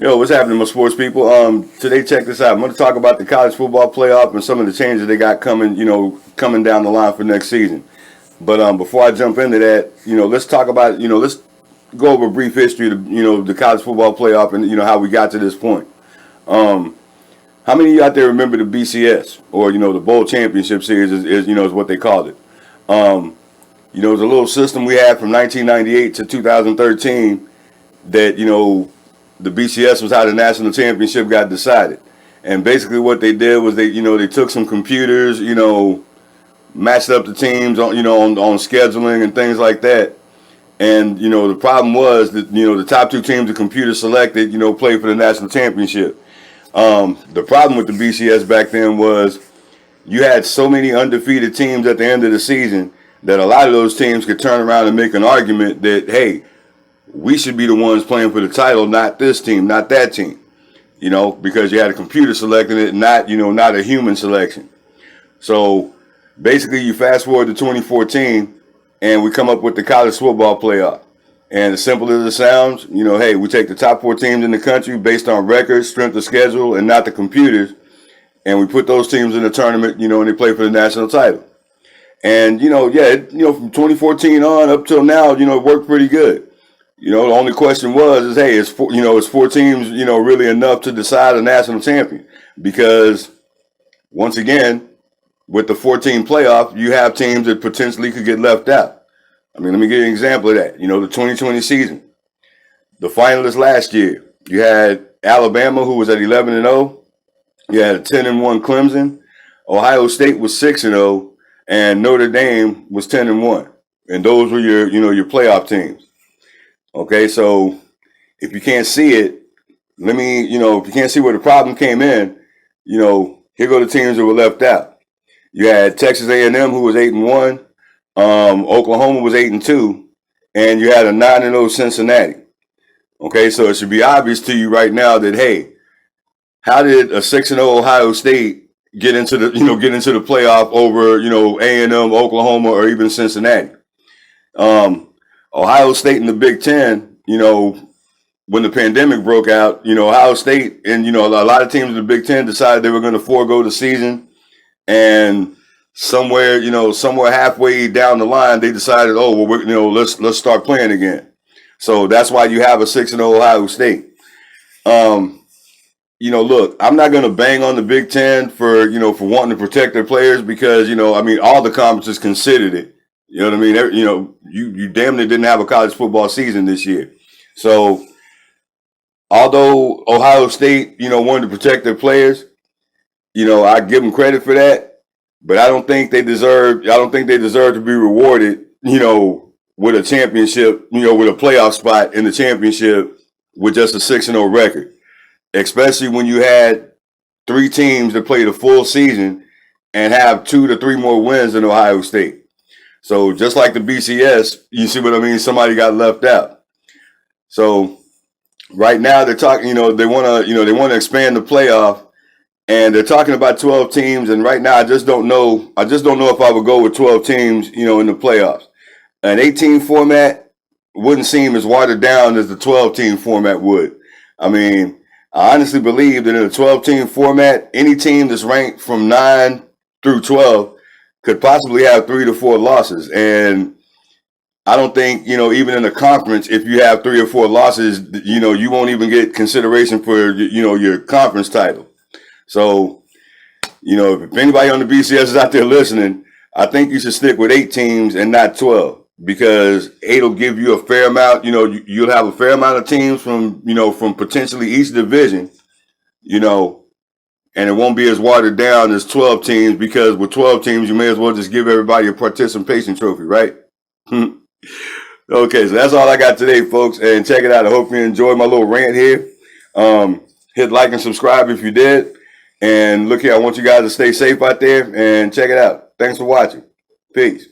Yo, what's happening, my sports people? Today, check this out. I'm going to talk about the college football playoff and some of the changes they got coming, coming down the line for next season. But before I jump into that, let's talk about, let's go over a brief history of, the college football playoff and, how we got to this point. How many of you out there remember the BCS or, the Bowl Championship Series is what they called it? It was a little system we had from 1998 to 2013 that, the BCS was how the national championship got decided. And basically what they did was they took some computers, matched up the teams on, on scheduling and things like that. And, the problem was that, the top two teams the computer selected, played for the national championship. The problem with the BCS back then was you had so many undefeated teams at the end of the season that a lot of those teams could turn around and make an argument that, hey, we should be the ones playing for the title, not this team, not that team, because you had a computer selecting it, not a human selection. So basically you fast forward to 2014 and we come up with the college football playoff. And as simple as it sounds, hey, we take the top four teams in the country based on records, strength of schedule, and not the computers. And we put those teams in the tournament, and they play for the national title. And, from 2014 on up till now, it worked pretty good. The only question is hey, is four teams, really enough to decide a national champion? Because once again, with the 14 playoff, you have teams that potentially could get left out. I mean, let me give you an example of that. The 2020 season, the finalists last year, you had Alabama, who was at 11-0. You had a 10-1 Clemson. Ohio State was 6-0, and Notre Dame was 10-1. And those were your playoff teams. Okay, so if you can't see it, if you can't see where the problem came in, here go the teams that were left out. You had Texas A&M, who was 8-1. Oklahoma was 8-2, and you had a 9-0 Cincinnati. Okay, so it should be obvious to you right now that, hey, how did a 6-0 Ohio State get into the playoff over A&M, Oklahoma, or even Cincinnati? Ohio State in the Big Ten, when the pandemic broke out, Ohio State and, a lot of teams in the Big Ten decided they were going to forego the season. And somewhere halfway down the line, they decided, oh, well, let's start playing again. So that's why you have a 6-0 Ohio State. Look, I'm not going to bang on the Big Ten for wanting to protect their players because, all the conferences considered it. You know what I mean? You damn near didn't have a college football season this year. So although Ohio State, wanted to protect their players, I give them credit for that, but I don't think they deserve to be rewarded, with a championship, with a playoff spot in the championship with just a 6-0 record, especially when you had three teams that played a full season and have 2 to 3 more wins than Ohio State. So just like the BCS, you see what I mean? Somebody got left out. So right now they're talking, they want to expand the playoff, and they're talking about 12 teams. And right now I just don't know if I would go with 12 teams, in the playoffs. An 18 format wouldn't seem as watered down as the 12-team format would. I mean, I honestly believe that in a 12-team format, any team that's ranked from 9 through 12 could possibly have 3 to 4 losses. And I don't think, even in a conference, if you have 3 or 4 losses, you won't even get consideration for, your conference title. So, if anybody on the BCS is out there listening, I think you should stick with 8 teams and not 12, because 8 will give you a fair amount, you'll have a fair amount of teams from potentially each division, and it won't be as watered down as 12 teams, because with 12 teams, you may as well just give everybody a participation trophy, right? Okay, so that's all I got today, folks. And check it out. I hope you enjoyed my little rant here. Hit like and subscribe if you did. And look here, I want you guys to stay safe out there and check it out. Thanks for watching. Peace.